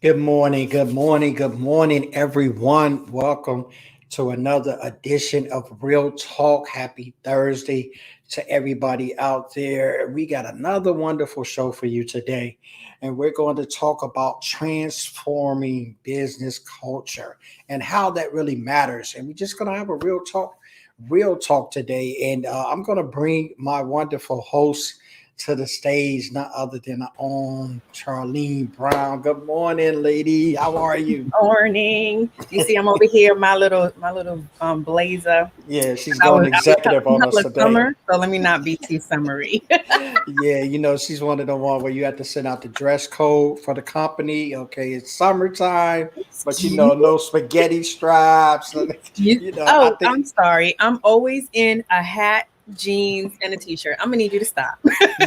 Good morning, good morning, good morning, everyone. Welcome to another edition of Real Talk. Happy Thursday to everybody out there. We got another wonderful show for you today, and we're going to talk about transforming business culture and how that really matters. And we're just going to have a real talk today. And I'm going to bring my wonderful host to the stage, not other than our own Charlene Brown. Good morning, lady. How are you? Morning. You see, I'm over here, my little blazer. Yeah, she's I was going I was executive on us hella today. summer, so let me not be too summery. Yeah, she's one of the one where you have to send out the dress code for the company. Okay, it's summertime, but Excuse no spaghetti straps. you. I Oh, think I'm sorry. I'm always in a hat, jeans, and a t-shirt. I'm gonna need you to stop.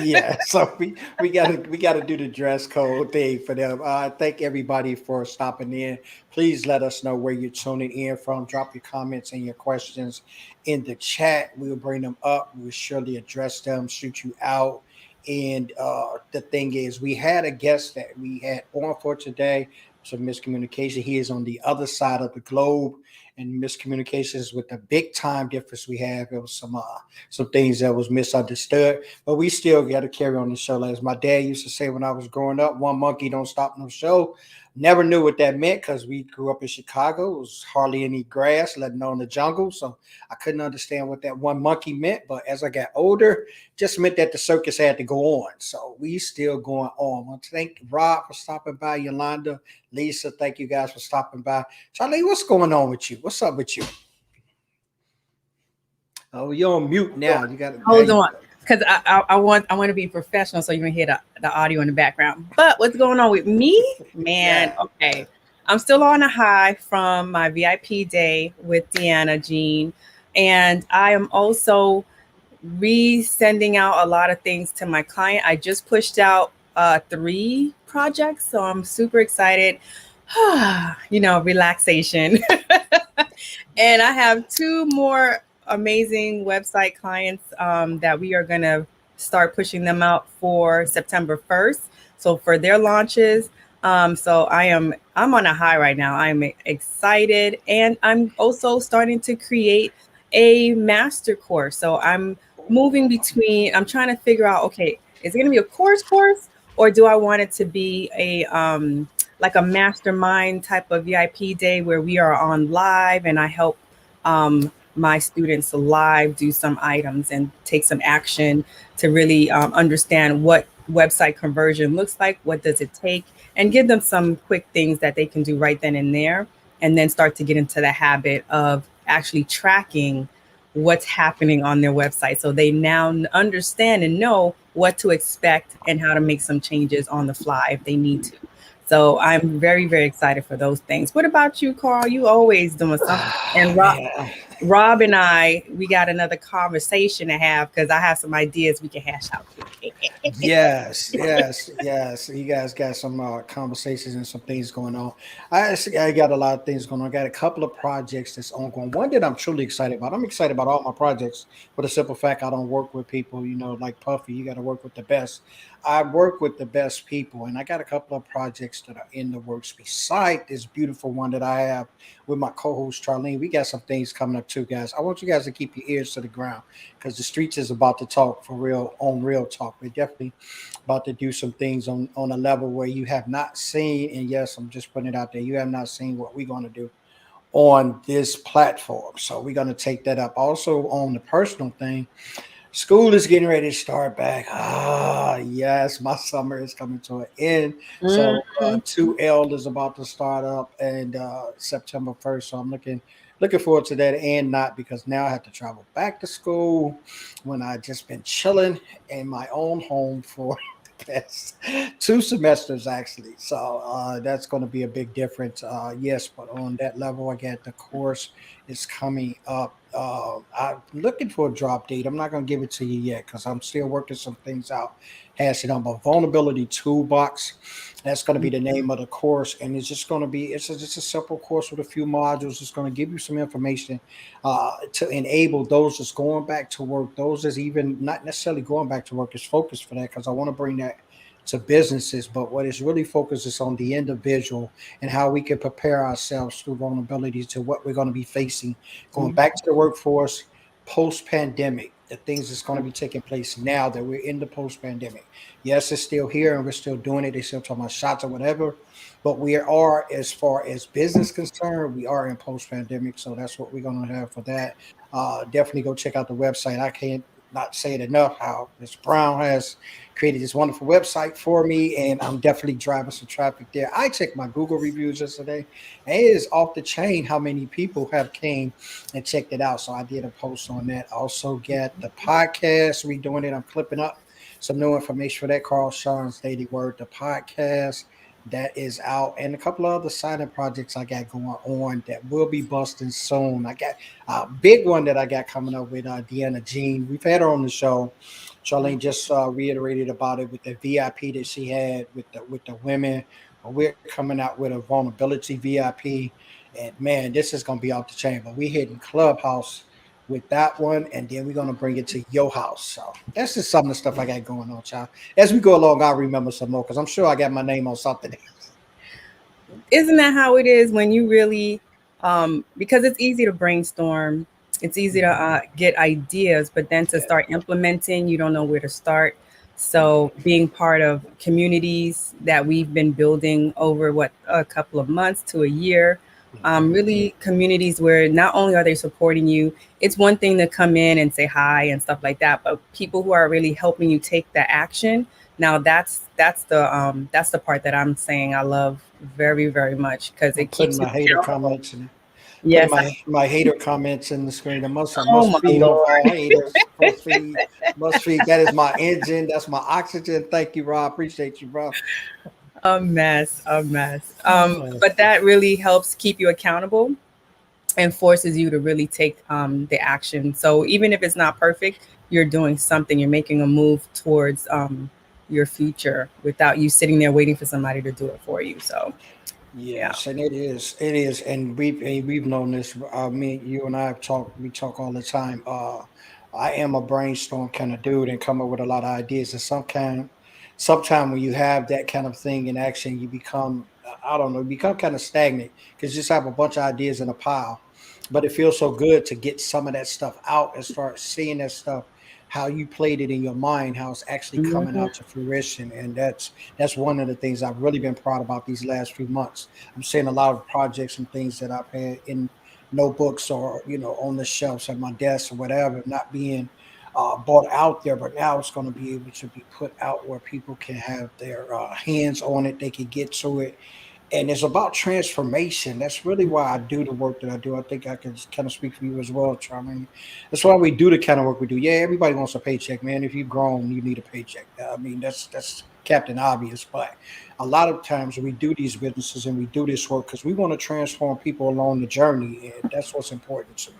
yeah, so we gotta do the dress code thing for them. Thank everybody for stopping in. Please let us know where you're tuning in from. Drop your comments and your questions in the chat. We'll bring them up. We'll surely address them, shoot you out. And the thing is, we had a guest that we had on for today. Some miscommunication. He is on the other side of the globe, and miscommunications with the big time difference we have. It was some things that was misunderstood, but we still got to carry on the show. As my dad used to say when I was growing up, one monkey don't stop no show. Never knew what that meant because we grew up in Chicago. It was hardly any grass, let alone the jungle. So I couldn't understand what that one monkey meant. But as I got older, just meant that the circus had to go on. So we still going on. I want to thank Rob for stopping by, Yolanda, Lisa. Thank you guys for stopping by. Charlie, what's going on with you? What's up with you? Oh, you're on mute now. You got it. There Hold you on, go. because I want to be professional, so you can hear the audio in the background. But what's going on with me, man? Yeah. Okay, I'm still on a high from my VIP day with Deanna Jean, and I am also resending out a lot of things to my client. I just pushed out three projects, so I'm super excited. Relaxation. And I have two more amazing website clients that we are going to start pushing them out for September 1st. So for their launches, so I'm on a high right now. I'm excited, and I'm also starting to create a master course. So I'm moving between. I'm trying to figure out. Okay, is it going to be a course, or do I want it to be a like a mastermind type of VIP day where we are on live and I help my students live do some items and take some action to really understand what website conversion looks like, what does it take, and give them some quick things that they can do right then and there, and then start to get into the habit of actually tracking what's happening on their website so they now understand and know what to expect and how to make some changes on the fly if they need to. So I'm very, very excited for those things. What about you, Carl? You always doing something. And Man. Rob and I, we got another conversation to have because I have some ideas we can hash out too. Yes. You guys got some conversations and some things going on. I got a lot of things going on. I got a couple of projects that's ongoing. One that I'm truly excited about. I'm excited about all my projects for the simple fact I don't work with people, like Puffy. You got to work with the best. I work with the best people, and I got a couple of projects that are in the works beside this beautiful one that I have with my co-host Charlene. We got some things coming up too, guys. I want you guys to keep your ears to the ground because the streets is about to talk for real on Real Talk. We're definitely about to do some things on a level where you have not seen. And yes, I'm just putting it out there. You have not seen what we're going to do on this platform. So we're going to take that up. Also on the personal thing, school is getting ready to start back. Yes, my summer is coming to an end. So Mhm. 2L is about to start up and September 1st. So I'm looking forward to that and not because now I have to travel back to school when I just been chilling in my own home for the past 2 semesters actually. So that's going to be a big difference. Yes, but on that level, again, the course is coming up. I'm looking for a drop date. I'm not going to give it to you yet because I'm still working some things out. Hashing out my vulnerability toolbox. That's going to be the name of the course, and it's just going to be just a simple course with a few modules. It's going to give you some information to enable those that's going back to work, those that's even not necessarily going back to work is focused for that because I want to bring that to businesses, but what it's really focused is on the individual and how we can prepare ourselves through vulnerability to what we're going to be facing going Mhm. back to the workforce post pandemic. The things that's going to be taking place now that we're in the post pandemic. Yes, it's still here and we're still doing it. They still talking about shots or whatever, but we are, as far as business concerned, we are in post pandemic. So that's what we're going to have for that. Definitely go check out the website. I can't not say it enough how Mr. Brown has created this wonderful website for me, and I'm definitely driving some traffic there. I checked my Google reviews yesterday, and it is off the chain how many people have came and checked it out. So I did a post on that. Also get the podcast redoing it. I'm clipping up some new information for that. Carl Sean's Daily Word, the podcast that is out, and a couple of other silent projects I got going on that will be busting soon. I got a big one that I got coming up with Deanna Jean. We've had her on the show. Charlene just reiterated about it with the VIP that she had with the women. We're coming out with a vulnerability VIP, and man, this is gonna be off the chain. But we hitting Clubhouse with that one, and then we're gonna bring it to your house. So that's just some of the stuff I got going on, child. As we go along, I'll remember some more because I'm sure I got my name on something. Isn't that how it is when you really, because it's easy to brainstorm, it's easy to get ideas, but then to Yeah. start implementing, you don't know where to start. So being part of communities that we've been building over what, a couple of months to a year, really communities where not only are they supporting you, it's one thing to come in and say hi and stuff like that, but people who are really helping you take the action. Now that's the part that I'm saying I love very, very much because I'm it putting keeps you my hater accountable. comments in. Putting Yes. my hater comments in the screen. I Oh must my feed off Lord. all haters. Must feed. That is my engine. That's my oxygen. Thank you, Rob. Appreciate you, bro. A mess, a mess. Oh, But that really helps keep you accountable and forces you to really take the action. So even if it's not perfect, you're doing something. You're making a move towards your future without you sitting there waiting for somebody to do it for you. So yeah. yes, and it is. It is, and we've known this. Me, you, and I have talked. We talk all the time. I am a brainstorm kind of dude and come up with a lot of ideas. And sometime when you have that kind of thing in action, you become, I don't know, you become kind of stagnant because you just have a bunch of ideas in a pile. But it feels so good to get some of that stuff out and start seeing that stuff, how you played it in your mind, how it's actually coming Mhm. out to fruition, and that's one of the things I've really been proud about these last few months. I'm seeing a lot of projects and things that I've had in notebooks or on the shelves at my desk or whatever, not being bought out there, but now it's going to be able to be put out where people can have their hands on it. They can get to it, and it's about transformation. That's really why I do the work that I do. I think I can kind of speak for you as well, Charlene. That's why we do the kind of work we do. Yeah, everybody wants a paycheck, man. If you've grown, you need a paycheck. I mean, that's Captain Obvious. But a lot of times we do these businesses and we do this work because we want to transform people along the journey, and that's what's important to me.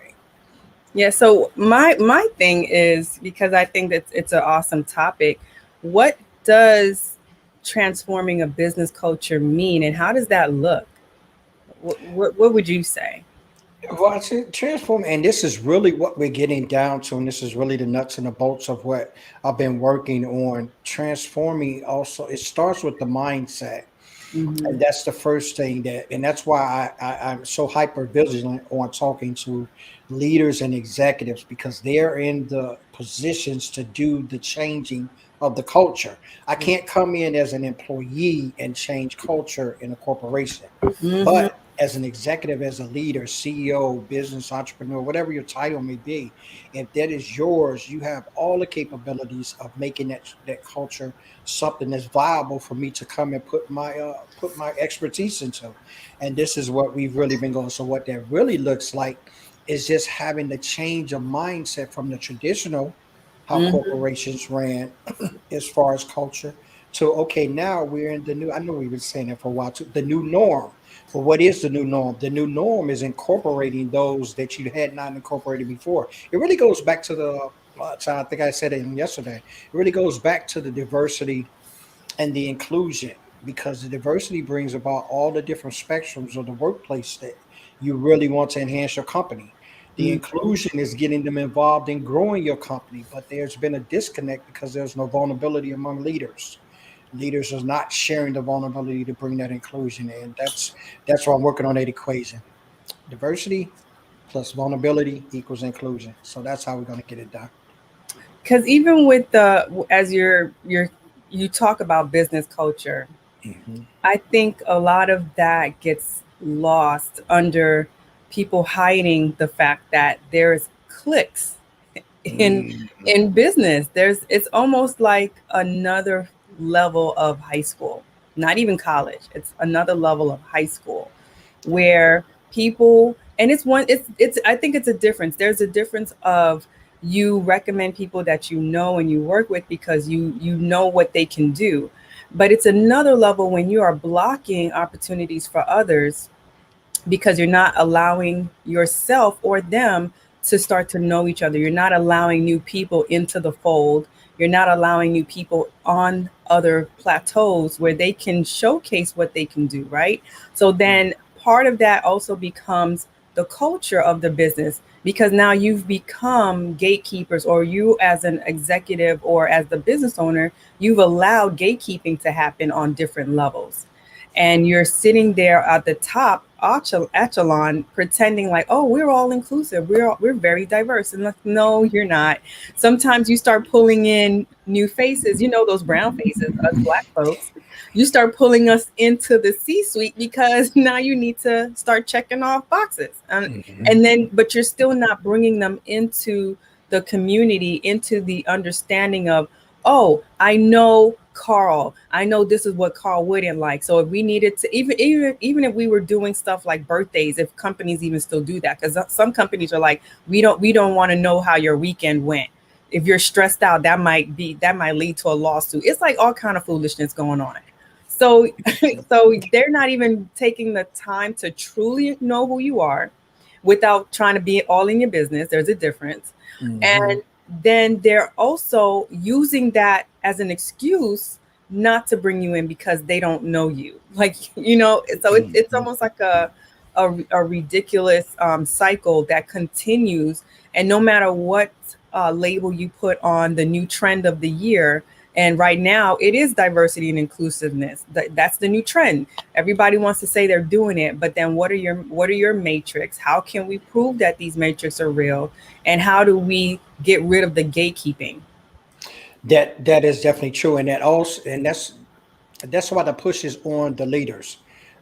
Yeah, so my thing is because I think that it's an awesome topic. What does transforming a business culture mean, and how does that look? What would you say? Well, I say transform, and this is really what we're getting down to, and this is really the nuts and the bolts of what I've been working on. Transforming also, it starts with the mindset. Hmm. And that's the first thing and that's why I'm so hyper vigilant on talking to leaders and executives because they're in the positions to do the changing of the culture. I can't come in as an employee and change culture in a corporation, Hmm. but as an executive, as a leader, CEO, business entrepreneur, whatever your title may be, if that is yours, you have all the capabilities of making that culture something that's viable for me to come and put my expertise into. And this is what we've really been going. So what that really looks like is just having the change of mindset from the traditional how Hmm. corporations ran as far as culture to okay, now we're in the new. I know we've been saying that for a while too. The new norm. But what is the new norm? The new norm is incorporating those that you had not incorporated before. It really goes back to the. I think I said it yesterday. It really goes back to the diversity and the inclusion because the diversity brings about all the different spectrums of the workplace that you really want to enhance your company. The inclusion is getting them involved in growing your company, but there's been a disconnect because there's no vulnerability among leaders. Leaders are not sharing the vulnerability to bring that inclusion in. That's why I'm working on that equation. Diversity plus vulnerability equals inclusion. So that's how we're going to get it done. Because even with the as you talk about business culture, Hmm. I think a lot of that gets lost under people hiding the fact that there's cliques in Hmm. in business. It's almost like another level of high school, not even college. It's another level of high school where people, and it's I think it's a difference. There's a difference of you recommend people that you know and you work with because you know what they can do. But it's another level when you are blocking opportunities for others because you're not allowing yourself or them to start to know each other. You're not allowing new people into the fold. You're not allowing new people on other plateaus where they can showcase what they can do, right? So then part of that also becomes the culture of the business because now you've become gatekeepers, or you as an executive or as the business owner, you've allowed gatekeeping to happen on different levels, and you're sitting there at the top echelon pretending like, oh, we're all inclusive, we're very diverse, and like, no, you're not. Sometimes you start pulling in new faces, those brown faces, us black folks. You start pulling us into the C suite because now you need to start checking off boxes, Hmm. and then but you're still not bringing them into the community, into the understanding of, oh, I know Carl. I know this is what Carl wouldn't like. So if we needed to, even if we were doing stuff like birthdays, if companies even still do that, because some companies are like, we don't want to know how your weekend went. If you're stressed out, that might lead to a lawsuit. It's like all kind of foolishness going on. So so they're not even taking the time to truly know who you are without trying to be all in your business. There's a difference. Hmm. And then they're also using that as an excuse not to bring you in because they don't know you. Like, so it's Hmm. almost like a ridiculous cycle that continues. And no matter what label you put on the new trend of the year, and right now it is diversity and inclusiveness. That's the new trend. Everybody wants to say they're doing it, but then what are your matrix? How can we prove that these matrix are real? And how do we get rid of the gatekeeping? That is definitely true, and that's why the push is on the leaders,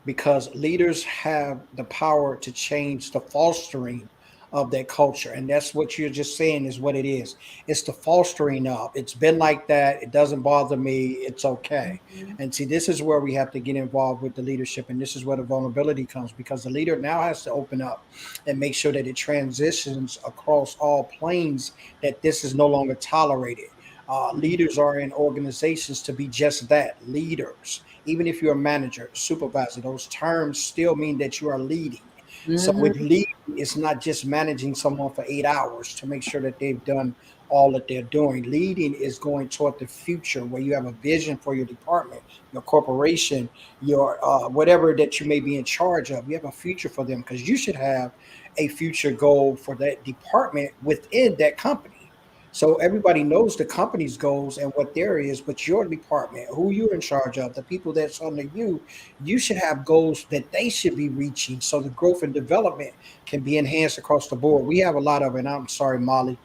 because leaders have the power to change the fostering of that culture. And that's what you're just saying is what it is. It's the fostering of. It's been like that. It doesn't bother me. It's okay. And see, this is where we have to get involved with the leadership. And this is where the vulnerability comes, because the leader now has to open up and make sure that it transitions across all planes, that this is no longer tolerated. Leaders are in organizations to be just that, leaders. Even if you're a manager, supervisor, those terms still mean that you are leading. So with Hmm. leading, it's not just managing someone for 8 hours to make sure that they've done all that they're doing. Leading is going toward the future, where you have a vision for your department, your corporation, your whatever that you may be in charge of. You have a future for them, because you should have a future goal for that department within that company. So everybody knows the company's goals and what there is, but your department, who you're in charge of, the people that's under you, you should have goals that they should be reaching, so the growth and development can be enhanced across the board. We have a lot of, and I'm sorry, Molly.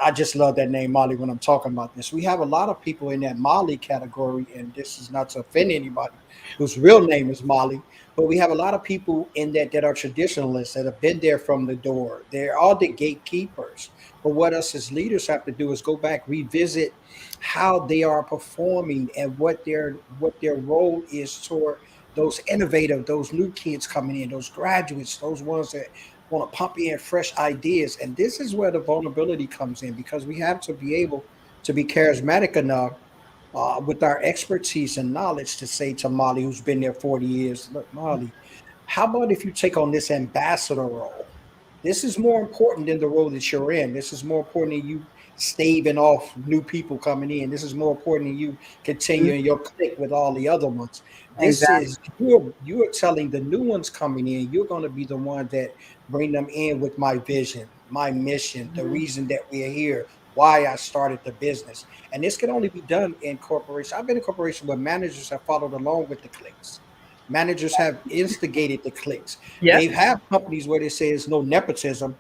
I just love that name, Molly, when I'm talking about this. We have a lot of people in that Molly category, and this is not to offend anybody whose real name is Molly, but we have a lot of people in that are traditionalists that have been there from the door. They're all the gatekeepers. But what us as leaders have to do is go back, revisit how they are performing and what their role is toward those innovative, those new kids coming in, those graduates, those ones that want to pump in fresh ideas. And this is where the vulnerability comes in, because we have to be able to be charismatic enough with our expertise and knowledge to say to Molly, who's been there 40 years, look, Molly, how about if you take on this ambassador role? This is more important than the role that you're in. This is more important than you staving off new people coming in. This is more important than you continuing your click with all the other ones. This Exactly. is you're telling the new ones coming in, you're going to be the one that bring them in with my vision, my mission, the reason that we're here, why I started the business. And this can only be done in corporation. I've been in corporation where managers have followed along with the clicks. Managers have instigated the clicks. Yep. They have companies where they say it's no nepotism.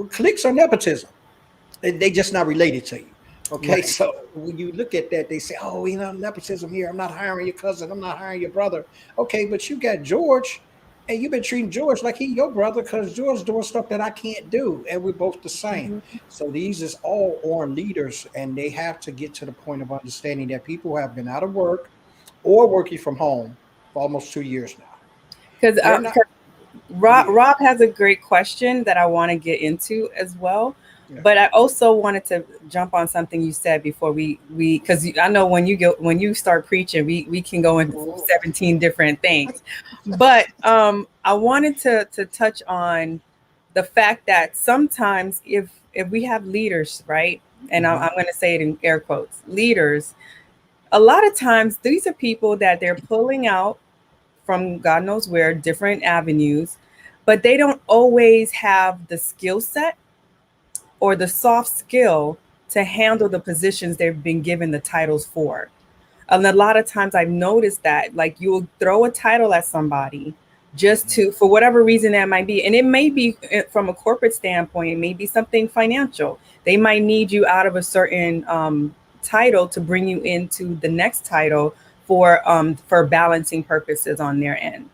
Clicks are nepotism. They just not related to you. Okay, Right. so when you look at that, they say, "Oh, nepotism here. I'm not hiring your cousin. I'm not hiring your brother." Okay, but you got George, and you've been treating George like he your brother because George doing stuff that I can't do, and we're both the same. Mhm. So these is all on leaders, and they have to get to the point of understanding that people have been out of work or working from home for almost 2 years now. Because They're not. Yeah, Rob has a great question that I want to get into as well. yeah. But I also wanted to jump on something you said before we because I know when you start preaching, we can go into Mhm. 17 different things. But I wanted to touch on the fact that sometimes if we have leaders, right, and Mhm. I'm going to say it in air quotes, leaders, a lot of times these are people that they're pulling out from God knows where, different avenues, but they don't always have the skill set or the soft skill to handle the positions they've been given the titles for. And a lot of times I've noticed that, like, you'll throw a title at somebody just Mhm. to, for whatever reason that might be. And it may be from a corporate standpoint, it may be something financial. They might need you out of a certain title to bring you into the next title for balancing purposes on their end,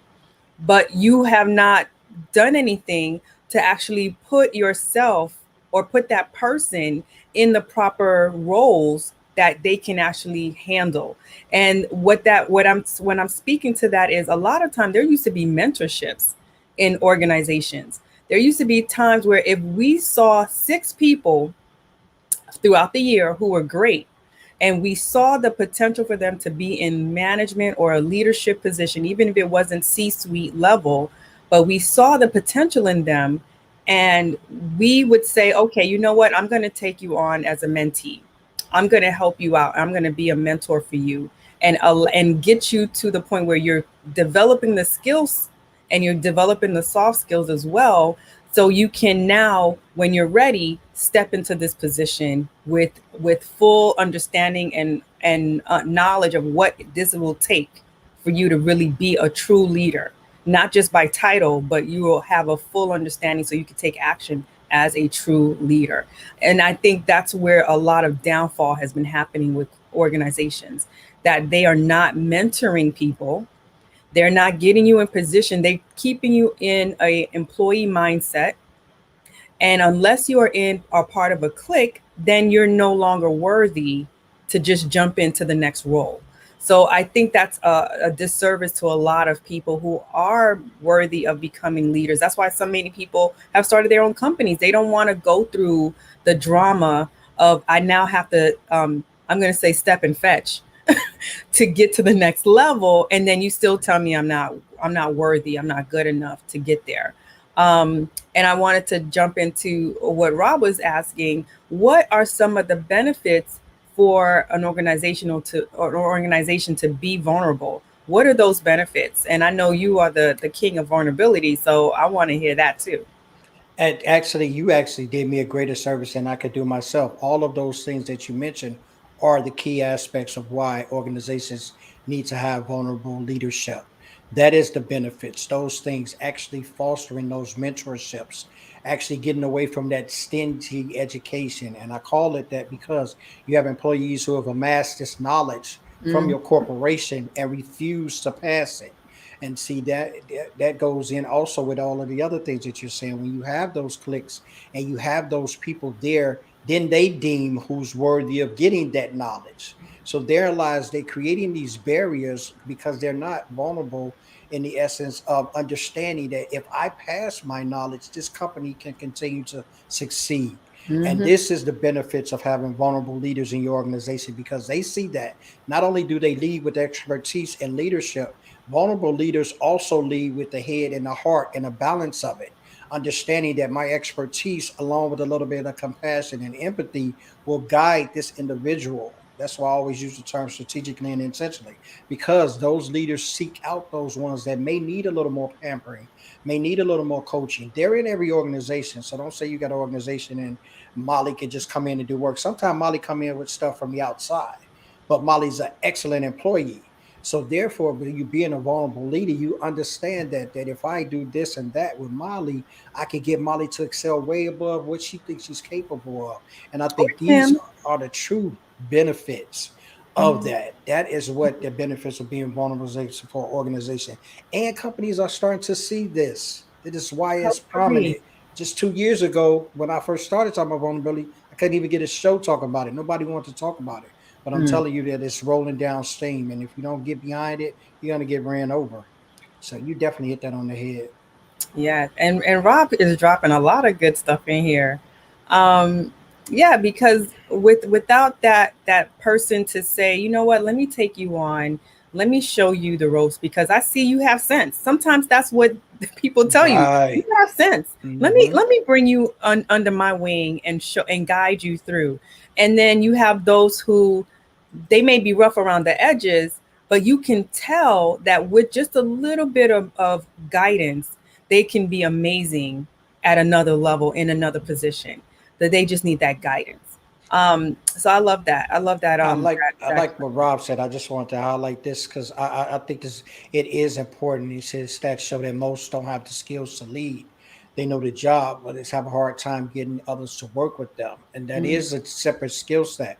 but you have not done anything to actually put yourself or put that person in the proper roles that they can actually handle. And what I'm speaking to that is, a lot of time there used to be mentorships in organizations. There used to be times where if we saw 6 people throughout the year who were great, and we saw the potential for them to be in management or a leadership position, even if it wasn't C-suite level, but we saw the potential in them. And we would say, okay, you know what? I'm going to take you on as a mentee. I'm going to help you out. I'm going to be a mentor for you, and get you to the point where you're developing the skills and you're developing the soft skills as well, so you can now, when you're ready, step into this position with full understanding and knowledge of what this will take for you to really be a true leader, not just by title, but you will have a full understanding so you can take action as a true leader. And I think that's where a lot of downfall has been happening with organizations, that they are not mentoring people, they're not getting you in position. They're keeping you in a employee mindset. And unless you are in a part of a clique, then you're no longer worthy to just jump into the next role. So I think that's a disservice to a lot of people who are worthy of becoming leaders. That's why so many people have started their own companies. They don't want to go through the drama of, I now have to, I'm going to say, step and fetch to get to the next level, and then you still tell me I'm not worthy, I'm not good enough to get there. And I wanted to jump into what Rob was asking: what are some of the benefits for an organization to be vulnerable? What are those benefits? And I know you are the king of vulnerability, so I want to hear that too. And actually, you actually did me a greater service than I could do myself. All of those things that you mentioned are the key aspects of why organizations need to have vulnerable leadership. That is the benefits, those things actually fostering those mentorships, actually getting away from that stingy education. And I call it that because you have employees who have amassed this knowledge from Mm-hmm. your corporation and refuse to pass it. And see that goes in also with all of the other things that you're saying. When you have those clicks and you have those people there, then they deem who's worthy of getting that knowledge. So there lies they creating these barriers because they're not vulnerable in the essence of understanding that if I pass my knowledge, this company can continue to succeed. And Mm-hmm. this is the benefits of having vulnerable leaders in your organization, because they see that not only do they lead with expertise and leadership, vulnerable leaders also lead with the head and the heart and a balance of it, understanding that my expertise, along with a little bit of compassion and empathy, will guide this individual. That's why I always use the term strategically and intentionally, because those leaders seek out those ones that may need a little more pampering, may need a little more coaching. They're in every organization. So don't say you got an organization and Molly could just come in and do work. Sometimes Molly come in with stuff from the outside, but Molly's an excellent employee. So therefore, when you being a vulnerable leader, you understand that if I do this and that with Molly, I can get Molly to excel way above what she thinks she's capable of. And I Or think these Tim. are the true benefits of Mhm. that. That is what the benefits of being vulnerable for an organization. And companies are starting to see this. That is why it's Agree. prominent. Just 2 years ago, when I first started talking about vulnerability, I couldn't even get a show talk about it. Nobody wanted to talk about it. But I'm Mm. telling you that it's rolling down steam. And if you don't get behind it, you're going to get ran over. So you definitely hit that on the head. Yeah, and Rob is dropping a lot of good stuff in here. Um, yeah, because without that person to say, you know what, let me take you on, let me show you the ropes because I see you have sense. Sometimes that's what people tell you. You Right. have sense. Mm-hmm. Let me bring you under my wing and show and guide you through. And then you have those who they may be rough around the edges, but you can tell that with just a little bit of guidance they can be amazing at another level in another position. That they just need that guidance. So I love that. I love that. I like what Rob said. I just want to highlight this because I think this it is important. He says stats show that most don't have the skills to lead. They know the job, but they have a hard time getting others to work with them, and that Mm, is a separate skill set.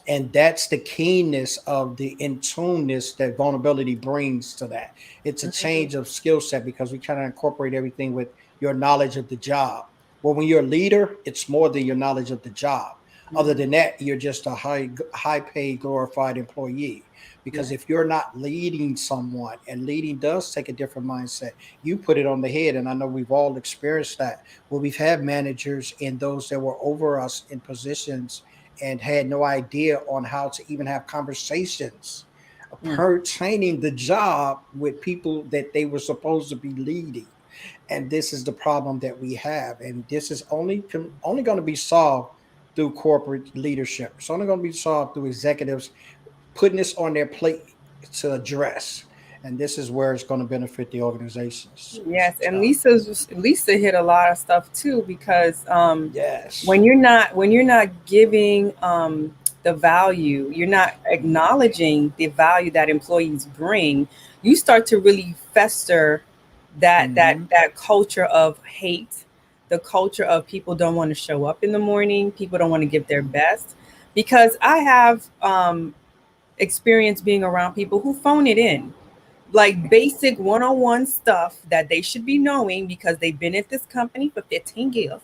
And that's the keenness of the in tuneness that vulnerability brings to that. It's a mhm, change of skill set because we try to incorporate everything with your knowledge of the job. Well, when you're a leader, it's more than your knowledge of the job. Other mhm. than that, you're just a high paid glorified employee. Because Yeah. if you're not leading someone, and leading does take a different mindset, you put it on the head. And I know we've all experienced that, where we've had managers and those that were over us in positions and had no idea on how to even have conversations Mm. pertaining the job with people that they were supposed to be leading. And this is the problem that we have, and this is only going to be solved through corporate leadership. It's only going to be solved through executives putting this on their plate to address. And this is where it's going to benefit the organizations. Yes, and So, Lisa hit a lot of stuff too because yes. when you're not giving the value, you're not acknowledging the value that employees bring, you start to really fester Hmm. that culture of hate, the culture of people don't want to show up in the morning, people don't want to give their best. Because I have experience being around people who phone it in like basic one-on-one stuff that they should be knowing because they've been at this company for 15 years.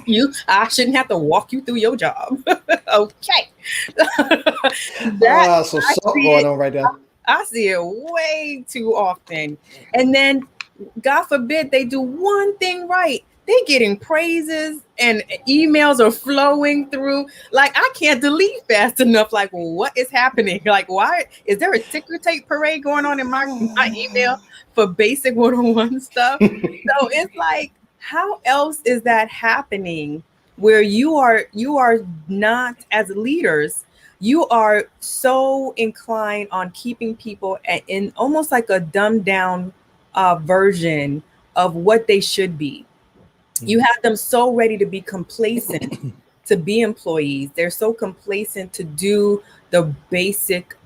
You I shouldn't have to walk you through your job. Okay. That So I something see going it. on right there. I see it way too often. And then God forbid they do one thing right. They getting praises and emails are flowing through. Like I can't delete fast enough. Like what is happening? Like why is there a ticker tape parade going on in my email for basic one-on-one stuff? So it's like how else is that happening where you are not as leaders you are so inclined on keeping people in almost like a dumbed down version of what they should be. You have them so ready to be complacent to be employees. They're so complacent to do the basic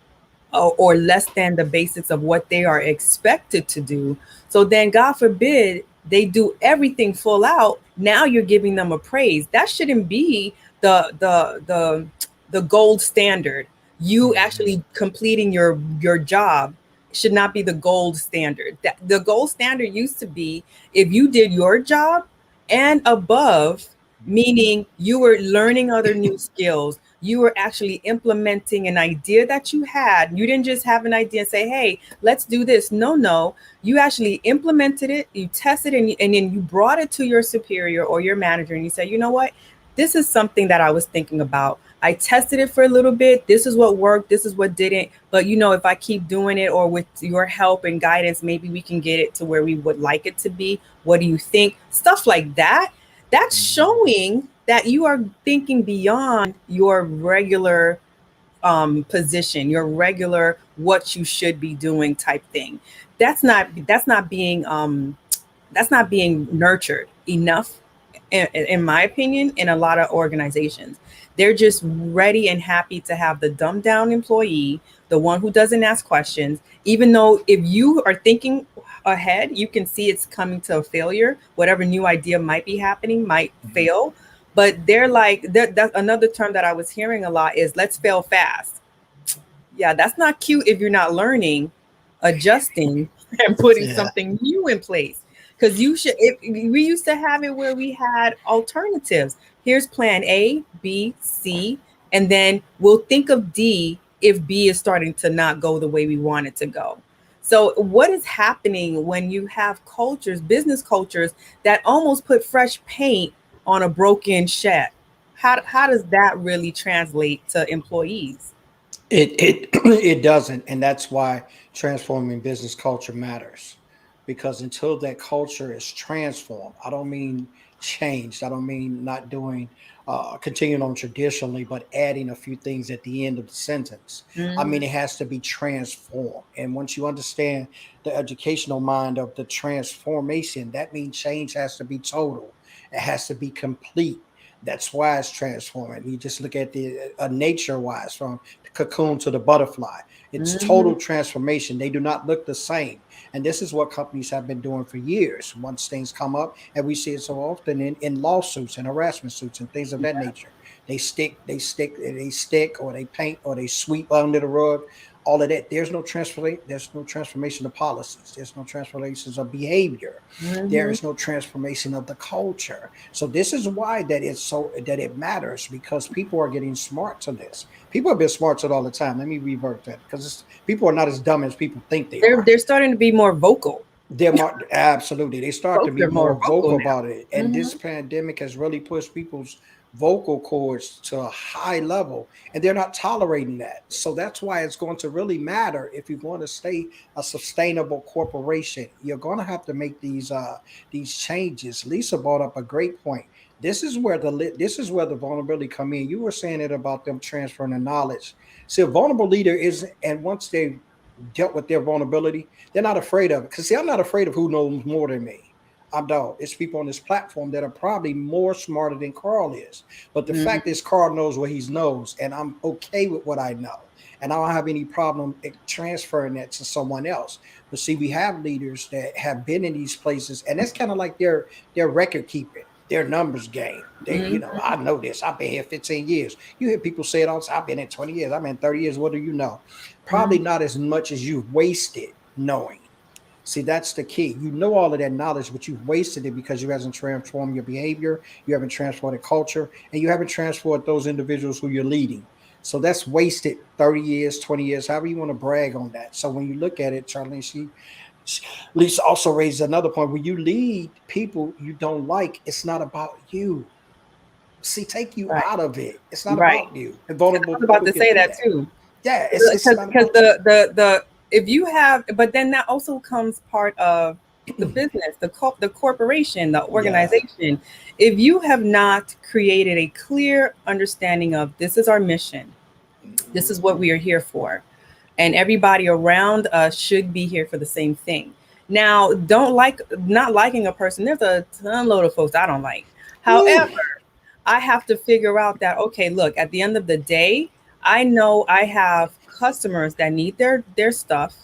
or less than the basics of what they are expected to do. So then, God forbid, they do everything full out. Now you're giving them a praise. That shouldn't be the gold standard. You Mhm. actually completing your job should not be the gold standard. That the gold standard used to be if you did your job and above, meaning you were learning other new skills, you were actually implementing an idea that you had. You didn't just have an idea and say, hey, let's do this. No. You actually implemented it, you tested it, and then you brought it to your superior or your manager and you said, you know what? This is something that I was thinking about. I tested it for a little bit. This is what worked. This is what didn't. But if I keep doing it or with your help and guidance, maybe we can get it to where we would like it to be. What do you think? Stuff like that. That's Mhm. showing that you are thinking beyond your regular position, your regular what you should be doing type thing. That's not being nurtured enough, in my opinion, in a lot of organizations. They're just ready and happy to have the dumbed down employee, the one who doesn't ask questions, even though if you are thinking ahead, you can see it's coming to a failure. Whatever new idea might be happening might fail. But they're like, that's another term that I was hearing a lot is let's fail fast. Yeah, that's not cute if you're not learning, adjusting, and putting Yeah. something new in place. Because we used to have it where we had alternatives. Here's plan A, B, C, and then we'll think of D if B is starting to not go the way we want it to go. So, what is happening when you have cultures, business cultures, that almost put fresh paint on a broken shed? How does that really translate to employees? It it doesn't, and that's why transforming business culture matters. Because until that culture is transformed, I don't mean changed. I don't mean not doing continuing on traditionally, but adding a few things at the end of the sentence. I mean, Mhm. it has to be transformed. And once you understand the educational mind of the transformation, that means change has to be total. It has to be complete. That's why it's transforming. You just look at the nature wise from the cocoon to the butterfly. It's Mhm. total transformation. They do not look the same. And this is what companies have been doing for years. Once things come up, and we see it so often in lawsuits and harassment suits and things of that nature. They stick, or they paint, or they sweep under the rug. All of that. There's no transformation of policies. There's no transformations of behavior. There Mhm. is no transformation of the culture. So this is why that it matters, because people are getting smart to this. People have been smart to it all the time. Let me revert that, because people are not as dumb as people think they They're are. they're starting to be more vocal. They're more, absolutely. They start to Folks be are more more vocal vocal now. about it, and this Mhm. pandemic has really pushed people's vocal cords to a high level, and they're not tolerating that. So that's why it's going to really matter if you want to stay a sustainable corporation. You're going to have to make these changes. Lisa brought up a great point. This is where the vulnerability come in. You were saying it about them transferring the knowledge. See, a vulnerable leader is, and once they dealt with their vulnerability, they're not afraid of it. Because see, I'm not afraid of who knows more than me. I don't. It's people on this platform that are probably more smarter than Carl is. But the fact Mhm. is, Carl knows what he knows, and I'm okay with what I know. And I don't have any problem transferring that to someone else. But see, we have leaders that have been in these places, and that's kind of like their record keeping, their numbers game. Mhm. I know this. I've been here 15 years. You hear people say it all the time. I've been in 20 years. I've been 30 years. What do you know? Probably Mhm. not as much as you've wasted knowing. See, that's the key. You know all of that knowledge, but you've wasted it because you haven't transformed your behavior, you haven't transformed the culture, and you haven't transformed those individuals who you're leading. So that's wasted 30 years, 20 years, however you want to brag on that. So when you look at it, Charlene, Lisa also raises another point. When you lead people you don't like, it's not about you. See, take you Right. out of it. It's not Right. about you. And And I vulnerable was about people to can say do that that. too. Yeah, it's not Because about you. the if you have, but then that also comes part of the business, the corporation, the Yeah. organization. If you have not created a clear understanding of this is our mission, this is what we are here for, and everybody around us should be here for the same thing. Now, don't like not liking a person. There's a ton load of folks I don't like. Woo. However, I have to figure out that, okay, look, at the end of the day, I know I have customers that need their stuff.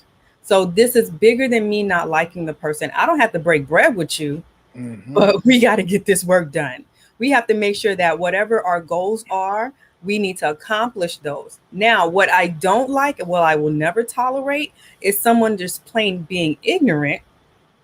So this is bigger than me not liking the person. I don't have to break bread with you, Hmm. but we got to get this work done. We have to make sure that whatever our goals are, we need to accomplish those. Now, what I don't like, well, I will never tolerate, is someone just plain being ignorant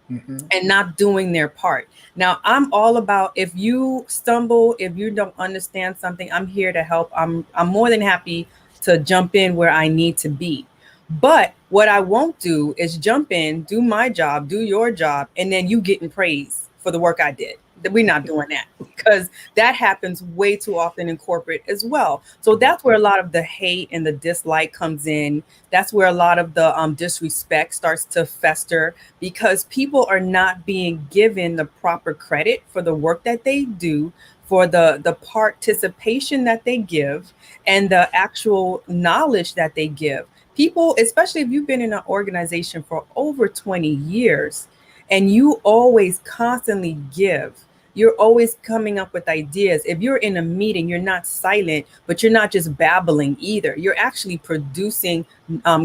Hmm. and not doing their part. Now, I'm all about if you stumble, if you don't understand something, I'm here to help. I'm more than happy to jump in where I need to be. But what I won't do is jump in, do my job, do your job, and then you getting praise for the work I did. we're not doing that, because that happens way too often in corporate as well. So that's where a lot of the hate and the dislike comes in. That's where a lot of the disrespect starts to fester, because people are not being given the proper credit for the work that they do, for the participation that they give, and the actual knowledge that they give. People, especially if you've been in an organization for over 20 years, and you always constantly give, you're always coming up with ideas. If you're in a meeting, you're not silent, but you're not just babbling either. You're actually producing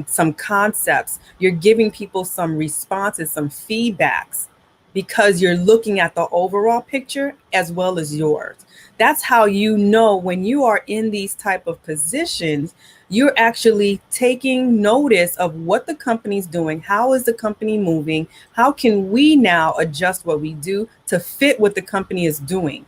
some concepts. You're giving people some responses, some feedbacks, because you're looking at the overall picture as well as yours. That's how you know, when you are in these type of positions, you're actually taking notice of what the company's doing. How is the company moving? How can we now adjust what we do to fit what the company is doing?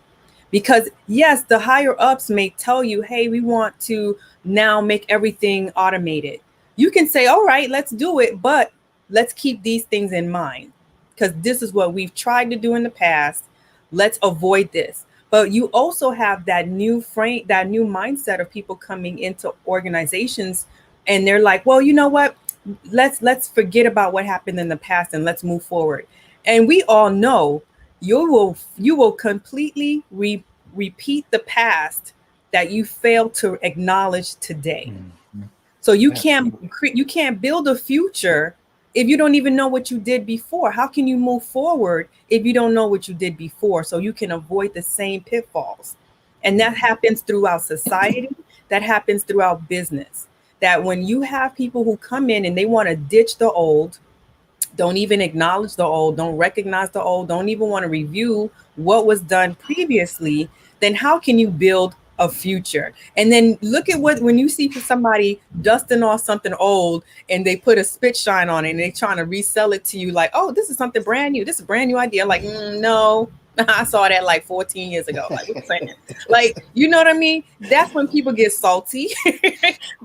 Because yes, the higher ups may tell you, hey, we want to now make everything automated. You can say, all right, let's do it, but let's keep these things in mind, because this is what we've tried to do in the past. Let's avoid this. But you also have that new frame, that new mindset of people coming into organizations, and they're like, well, you know what? Let's forget about what happened in the past and let's move forward. And we all know you will completely repeat the past that you failed to acknowledge today. Mhm. So Absolutely. you can't build a future if you don't even know what you did before. How can you move forward if you don't know what you did before? So you can avoid the same pitfalls. And that happens throughout society, that happens throughout business. That when you have people who come in and they want to ditch the old, don't even acknowledge the old, don't recognize the old, don't even want to review what was done previously, then how can you build a future? And then look at what, when you see somebody dusting off something old and they put a spit shine on it and they trying to resell it to you like, oh, this is something brand new. This is a brand new idea. Like, no, I saw that like 14 years ago. Like, what you saying? Like, you know what I mean? That's when people get salty.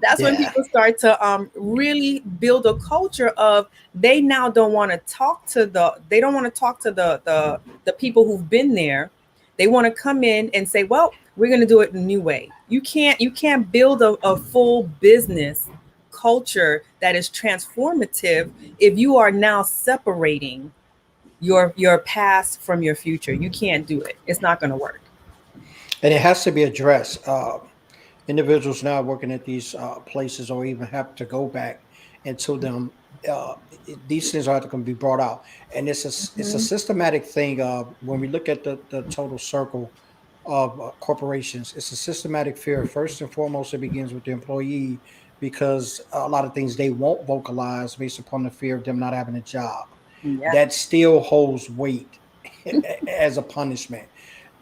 That's when Yeah. people start to really build a culture of, they now don't want to talk to the people who've been there. They want to come in and say, well, we're going to do it a new way. You can't build a full business culture that is transformative if you are now separating your past from your future. You can't do it. It's not going to work. And it has to be addressed. Individuals now working at these places or even have to go back into them. These things are going to be brought out, and it's a Mhm. systematic thing. When we look at the total circle of corporations, it's a systematic fear. First and foremost, it begins with the employee, because a lot of things they won't vocalize based upon the fear of them not having a job. Yeah. That still holds weight as a punishment.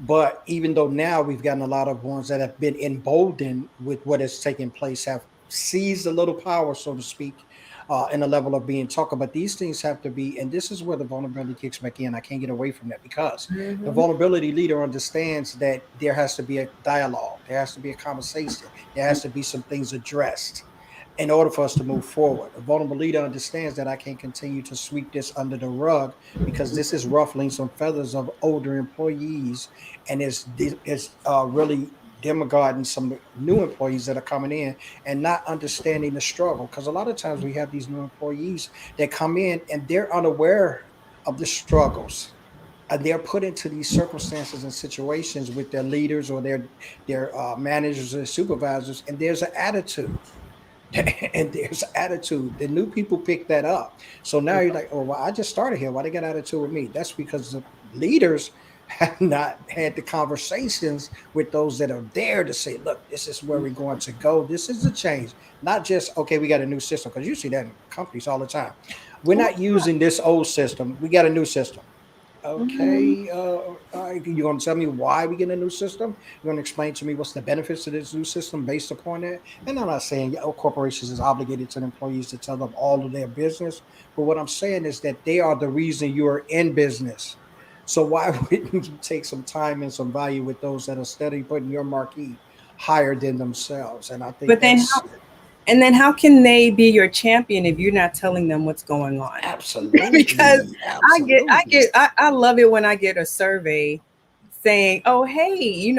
But even though now we've gotten a lot of ones that have been emboldened with what has taken place, have seized a little power, so to speak, in a level of being talked about. These things have to be, and this is where the vulnerability kicks back in. I can't get away from that, because the Mhm. vulnerability leader understands that there has to be a dialogue, there has to be a conversation, there has to be some things addressed in order for us to move forward. A vulnerable leader understands that I can't continue to sweep this under the rug, because this is ruffling some feathers of older employees, and it's really demogorging some new employees that are coming in and not understanding the struggle. Because a lot of times we have these new employees that come in and they're unaware of the struggles, and they're put into these circumstances and situations with their leaders or their managers or supervisors, and there's an attitude. And there's attitude. The new people pick that up. So now you're like, oh, well, I just started here. Why they got attitude with me? That's because the leaders have not had the conversations with those that are there to say, look, this is where we're going to go. This is the change. Not just, okay, we got a new system, because you see that in companies all the time. We're Oh, not using this old system. We got a new system. mhm. Okay, you're going to tell me why we get a new system? You're going to explain to me what's the benefits of this new system based upon that? And I'm not saying corporations is obligated to the employees to tell them all of their business, but what I'm saying is that they are the reason you are in business. So why wouldn't you take some time and some value with those that are steady putting your marquee higher than themselves? And I think But then that's how can they be your champion if you're not telling them what's going on? Because absolutely, I absolutely. love it when I get a survey saying, "Oh, hey,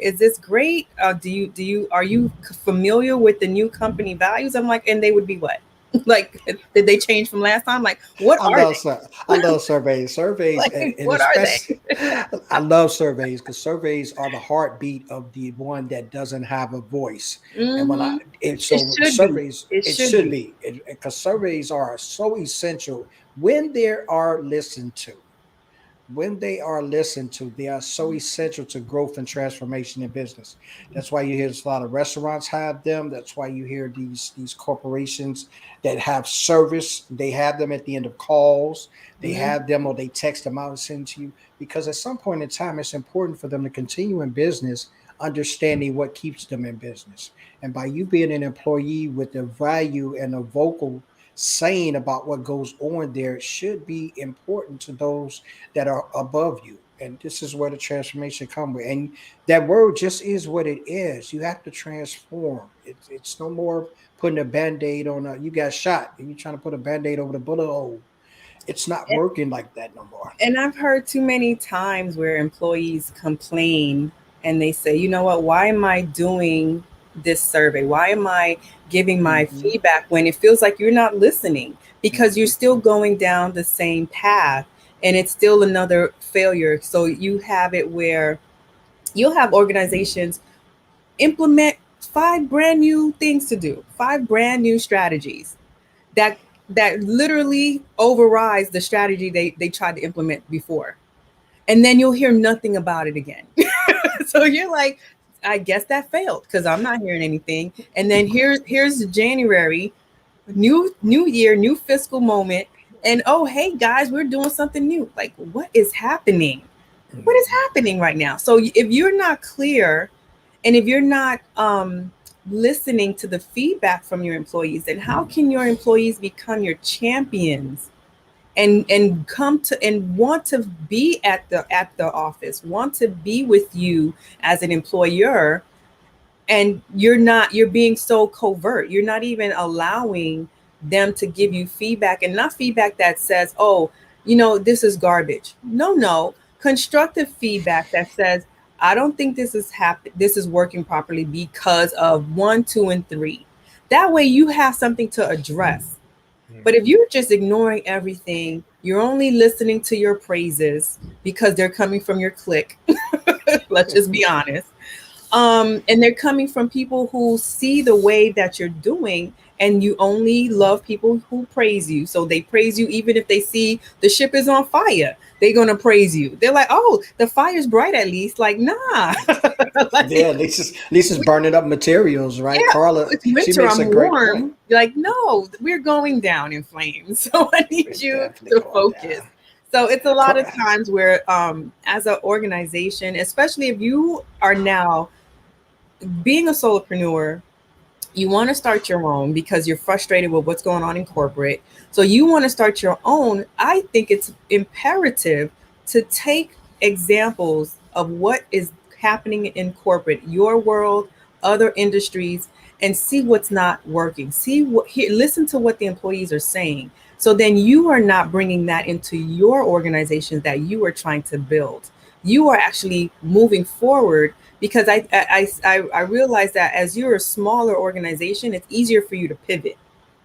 is this great? Are you familiar with the new company values?" I'm like, and they would be what? Like, did they change from last time? Like, what I are love they? I love surveys. Surveys, Like, and what are especially they? I love surveys because surveys are the heartbeat of the one that doesn't have a voice. And when Hmm. It so should be. surveys, It it should should be. be because surveys are so essential when they are listened to. When they are listened to, they are so essential to growth and transformation in business. That's why you hear a lot of restaurants have them. That's why you hear these corporations that have service. They have them at the end of calls. They Mhm. have them or they text them out and send to you because at some point in time, it's important for them to continue in business, understanding what keeps them in business. And by you being an employee with the value and a vocal saying about what goes on there should be important to those that are above you. And this is where the transformation comes with. And that word just is what it is. You have to transform. It's no more putting a band-aid on you got shot and you're trying to put a band-aid over the bullet hole. It's not working like that no more. And I've heard too many times where employees complain and they say, you know what, why am I doing this survey? Why am I giving my Mm-hmm. feedback when it feels like you're not listening? Because you're Mm-hmm. still going down the same path and it's still another failure. So you have it where you'll have organizations implement 5 brand new things to do, 5 brand new strategies that literally overrides the strategy they tried to implement before, and then you'll hear nothing about it again. So you're like, I guess that failed because I'm not hearing anything. And then here's January, new year, new fiscal moment, and oh hey guys, we're doing something new. Like, what is happening? What is Mm-hmm. happening right now? So if you're not clear, and if you're not listening to the feedback from your employees, then how can your employees become your champions and come to and want to be at the office, want to be with you as an employer, and you're being so covert, you're not even allowing them to give you feedback, and not feedback that says, oh, this is garbage. No, constructive feedback that says, I don't think this is working properly because of 1, 2, and 3. That way you have something to address. But if Mm-hmm. you're just ignoring everything, you're only listening to your praises because they're coming from your clique. Let's just be honest. And they're coming from people who see the way that you're doing, and you only love people who praise you. So they praise you even if they see the ship is on fire. They're gonna praise you. They're like, oh, the fire's bright at least. Like, nah. Yeah, Like, at least it's burning up materials, right? yeah, oh, Carla, it's she winter, makes a I'm great point. warm. You're like, no, we're going down in flames. So I need We're you definitely to going focus. down. So it's a lot of Car- times where, as an organization, especially if you are now being a solopreneur, you want to start your own because you're frustrated with what's going on in corporate. So you want to start your own. I think it's imperative to take examples of what is happening in corporate, your world, other industries, and see what's not working. Listen to what the employees are saying. So then you are not bringing that into your organization that you are trying to build. You are actually moving forward, because I realize that as you're a smaller organization, it's easier for you to pivot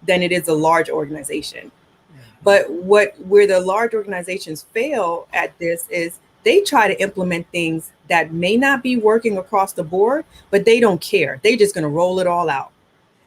than it is a large organization. Mhm. But where the large organizations fail at this is they try to implement things that may not be working across the board, but they don't care. They're just going to roll it all out.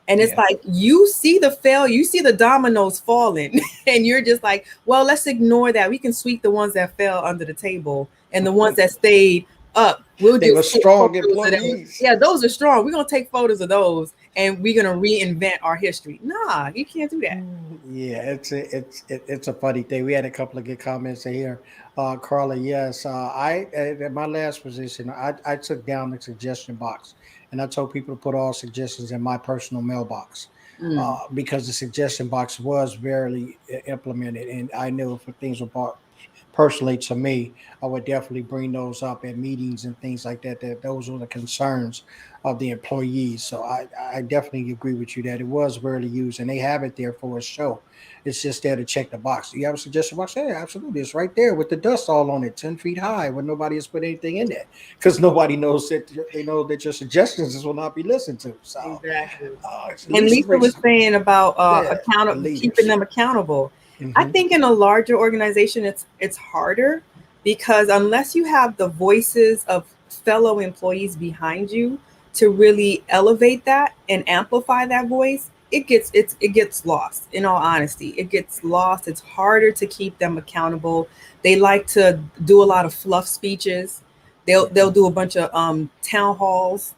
And it's Yeah. like, you see the fail, you see the dominoes falling, and you're just like, well, let's ignore that. We can sweep the ones that fell under the table, and the ones that stayed up, we'll They were just take strong photos of them. employees. Yeah, those are strong. We're gonna take photos of those, and we're gonna reinvent our history. Nah, you can't do that. Yeah, it's a funny thing. We had a couple of good comments in here. Carla, yes, I at my last position, I took down the suggestion box, and I told people to put all suggestions in my personal mailbox, Mm. because the suggestion box was barely implemented, and I knew if things were bought personally, to me, I would definitely bring those up at meetings and things like that. That those are the concerns of the employees. So I definitely agree with you that it was rarely used, and they have it there for a show. It's just there to check the box. Do you have a suggestion box? Yeah, absolutely. It's right there with the dust all on it, 10 feet high, where nobody has put anything in there because nobody knows that they know that your suggestions will not be listened to. So Exactly. at And least Lisa was raise, saying about yeah, the keeping leaders. them accountable. I Hmm. think in a larger organization, it's harder because unless you have the voices of fellow employees behind you to really elevate that and amplify that voice, it gets lost. In all honesty, it gets lost. It's harder to keep them accountable. They like to do a lot of fluff speeches. They'll do a bunch of town halls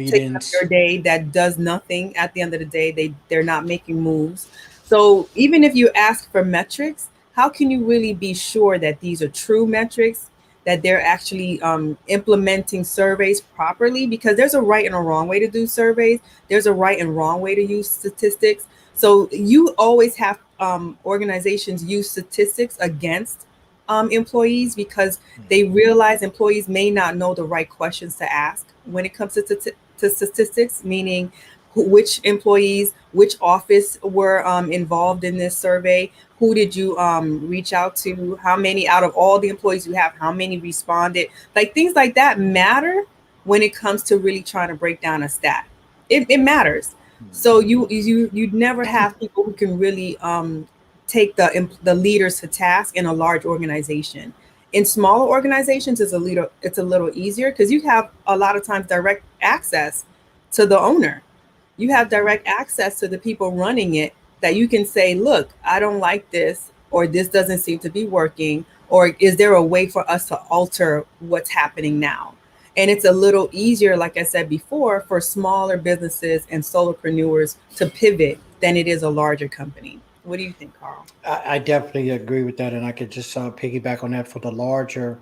taking up your Meetings. day that does nothing at the end of the day. They're not making moves. So even if you ask for metrics, how can you really be sure that these are true metrics, that they're actually implementing surveys properly? Because there's a right and a wrong way to do surveys. There's a right and wrong way to use statistics. So you always have organizations use statistics against employees because they realize employees may not know the right questions to ask when it comes to statistics, meaning which employees, which office were involved in this survey, who did you reach out to, how many out of all the employees you have, how many responded, like things like that matter when it comes to really trying to break down a stat. It matters. So you'd never have people who can really take the leaders to task in a large organization. In smaller organizations, it's a little easier because you have a lot of times direct access to the owner. You have direct access to the people running it that you can say, look, I don't like this, or this doesn't seem to be working, or is there a way for us to alter what's happening now? And it's a little easier, like I said before, for smaller businesses and solopreneurs to pivot than it is a larger company. What do you think, Carl? I definitely agree with that, and I could just piggyback on that for the larger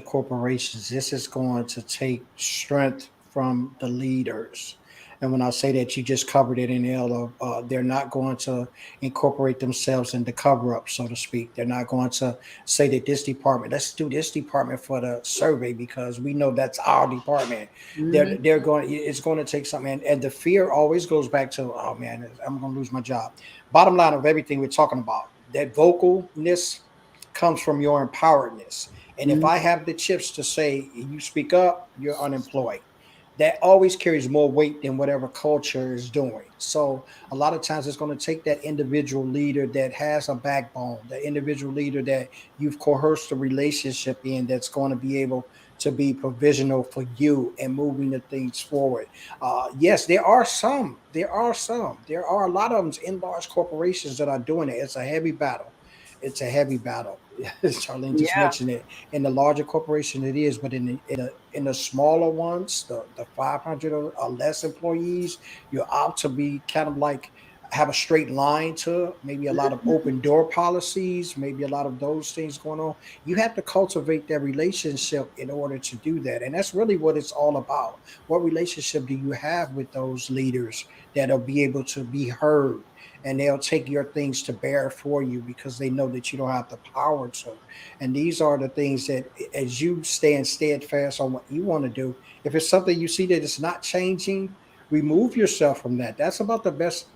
corporations. This is going to take strength from the leaders, and when I say that, you just covered it in L of they're not going to incorporate themselves into cover up, so to speak. They're not going to say that this department, let's do this department for the survey because we know that's our department. Mhm. They're going. It's going to take something, and the fear always goes back to, oh man, I'm going to lose my job. Bottom line of everything we're talking about, that vocalness comes from your empoweredness. And if Mhm. I have the chips to say, you speak up, you're unemployed, that always carries more weight than whatever culture is doing. So a lot of times it's going to take that individual leader that has a backbone, the individual leader that you've coerced a relationship in, that's going to be able to be provisional for you and moving the things forward. Yes, there are a lot of them in large corporations that are doing it. It's a heavy battle. It's a heavy battle. Charlene just Yeah. mentioned it. In the larger corporation, it is, but in the smaller ones, the 500 or less employees, you're out to be kind of like have a straight line to maybe a lot of open door policies, maybe a lot of those things going on. You have to cultivate that relationship in order to do that, and that's really what it's all about. What relationship do you have with those leaders that'll be able to be heard, and they'll take your things to bear for you because they know that you don't have the power to. And these are the things that, as you stand steadfast on what you want to do, if it's something you see that it's not changing, remove yourself from that. That's about the best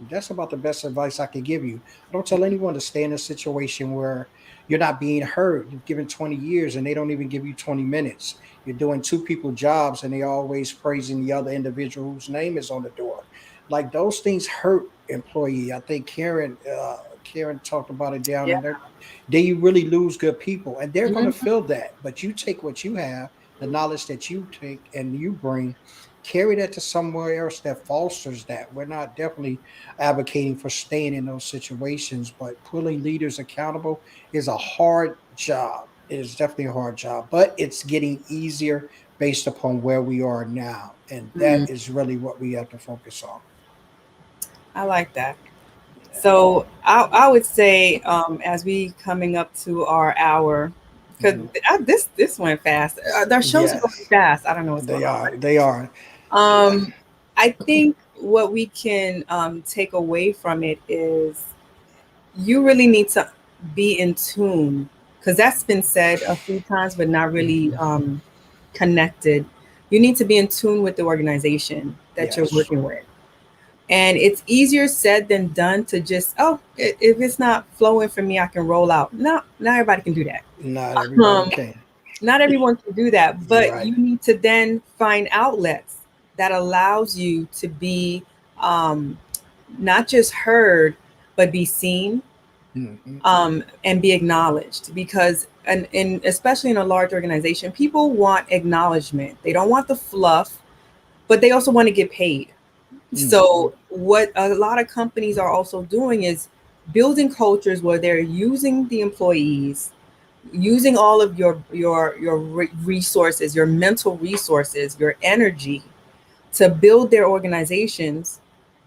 advice I can give you. I don't tell anyone to stay in a situation where you're not being heard. You've given 20 years and they don't even give you 20 minutes. You're doing two people jobs and they always praising the other individual whose name is on the door. Like those things hurt employee. I think Karen talked about it down Yeah. in there. They really lose good people and they're going to Mhm. feel that. But you take what you have, the knowledge that you take and you bring, carry that to somewhere else that fosters that. We're not definitely advocating for staying in those situations, but pulling leaders accountable is a hard job. It is definitely a hard job, but it's getting easier based upon where we are now. And that Mm. is really what we have to focus on. I like that. So I would say as we coming up to our hour, because Mhm. this went fast. Our shows are going Yes, fast. I don't know what's they going on. are. They are. Um, I think what we can take away from it is you really need to be in tune. because that's been said a few times, but not really connected. You need to be in tune with the organization that you're Yes. working with. And it's easier said than done to just, oh, if it's not flowing for me, I can roll out. No, not everybody can do that. Not everybody Um, can. not everyone can do that, You're but right. you need to then find outlets that allows you to be um, not just heard, but be seen, Hmm. and be acknowledged. Because, and especially in a large organization, people want acknowledgement. They don't want the fluff, but they also want to get paid. Hmm. So what a lot of companies are also doing is building cultures where they're using the employees, using all of your resources, your mental resources, your energy to build their organizations,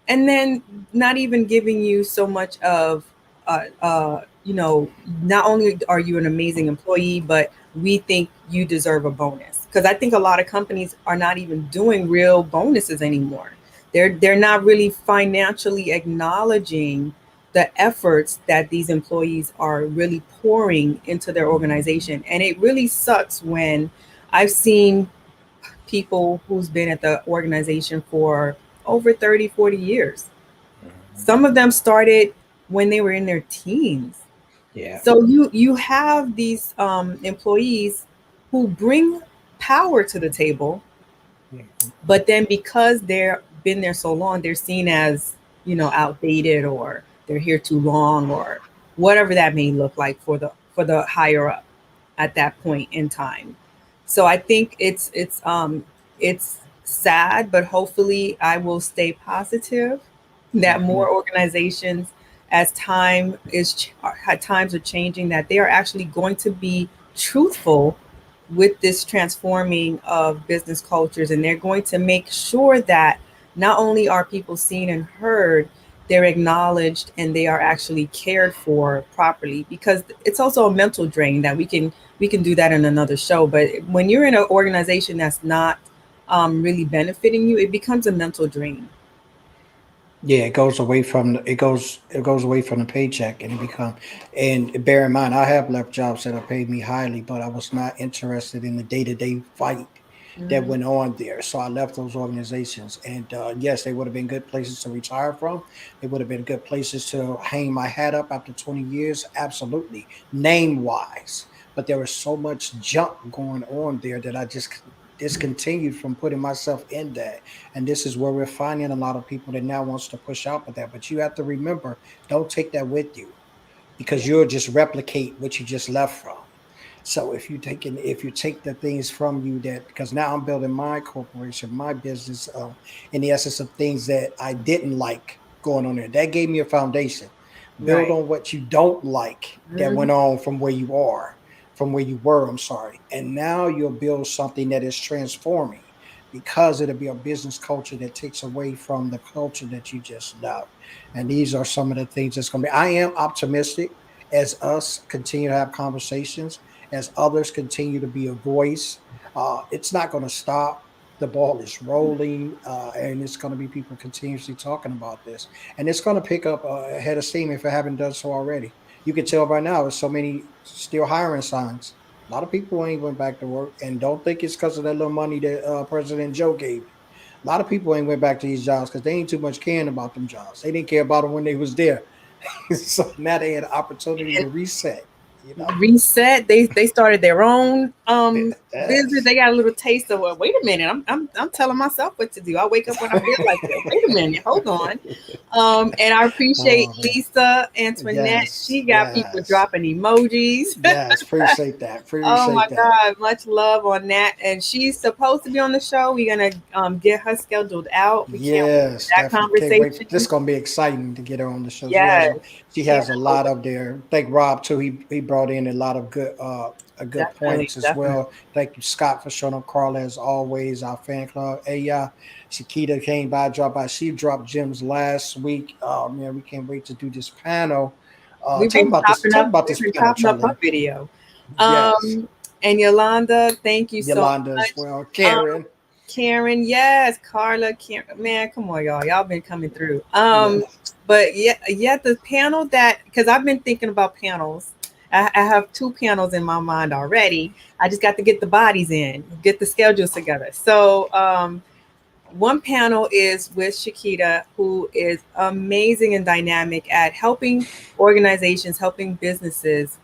and then not even giving you so much of not only are you an amazing employee, but we think you deserve a bonus. Because I think a lot of companies are not even doing real bonuses anymore. They're not really financially acknowledging the efforts that these employees are really pouring into their organization. And it really sucks when I've seen people who's been at the organization for over 30, 40 years. Hmm. Some of them started when they were in their teens. Yeah. So you have these employees who bring power to the table, Mhm. but then because they're been there so long, they're seen as, outdated, or they're here too long, or whatever that may look like for the higher up at that point in time. So I think it's sad, but hopefully I will stay positive that Mhm. more organizations, as times are changing, that they are actually going to be truthful with this transforming of business cultures, and they're going to make sure that not only are people seen and heard, they're acknowledged and they are actually cared for properly. Because it's also a mental drain that we can do that in another show. But when you're in an organization that's not really benefiting you, it becomes a mental drain. Yeah, it goes away from the paycheck, and it become, and bear in mind, I have left jobs that have paid me highly, but I was not interested in the day to day fight that Mhm. went on there. So I left those organizations, and yes, they would have been good places to retire from. They would have been good places to hang my hat up after 20 years, absolutely, name wise. But there was so much junk going on there that I just discontinued from putting myself in that. And this is where we're finding a lot of people that now wants to push out with that. But you have to remember, don't take that with you, because you'll just replicate what you just left from. So if you take the things from you, that, because now I'm building my corporation, my business, in the essence of things that I didn't like going on there, that gave me a foundation. Build Right. on what you don't like that Mhm. went on from where you are, from where you were. I'm sorry, and now you'll build something that is transforming, because it'll be a business culture that takes away from the culture that you just left. And these are some of the things that's going to be. I am optimistic as us continue to have conversations, as others continue to be a voice. It's not going to stop. The ball is rolling, and it's going to be people continuously talking about this, and it's going to pick up a head of steam if it haven't done so already. You can tell by now, there's so many still hiring signs. A lot of people ain't went back to work, and don't think it's because of that little money that President Joe gave you. A lot of people ain't went back to these jobs because they ain't too much caring about them jobs. They didn't care about them when they was there. So now they had an opportunity to reset. You know. Reset. They started their own business. Yes. They got a little taste of, well, wait a minute, I'm telling myself what to do. I wake up when I feel like it. Wait a minute, hold on. And I appreciate Oh man. Lisa Antoinette. She Yes. got people Yes. dropping emojis. Yes. Appreciate that. Oh my Appreciate that. God, much love on that. And she's supposed to be on the show. We're gonna get her scheduled out. We can't wait for Yes, that definitely. Can't wait. This is conversation. gonna be exciting to get her on the show. Yes, She can't has a lot wait. of there. Thank Rob too. He brought in a lot of good Definitely, points as definitely. well. Thank you, Scott, for showing up. Carla, as always, our fan club. Hey, Shakita came by, dropped by. She dropped gems last week. Oh man, we can't wait to do this panel. We've been Talk about we've this been panel, chopping up her Charlene. video. Yes, Um, and Yolanda, thank you so Yolanda as much. well. Um, Karen. Karen, yes, Carla, Karen, man, come on, y'all. Y'all been coming through. Yeah. But yeah, the panel that, because I've been thinking about panels, I have two panels in my mind already. I just got to get the bodies in, get the schedules together. So one panel is with Shakita, who is amazing and dynamic at helping organizations, helping businesses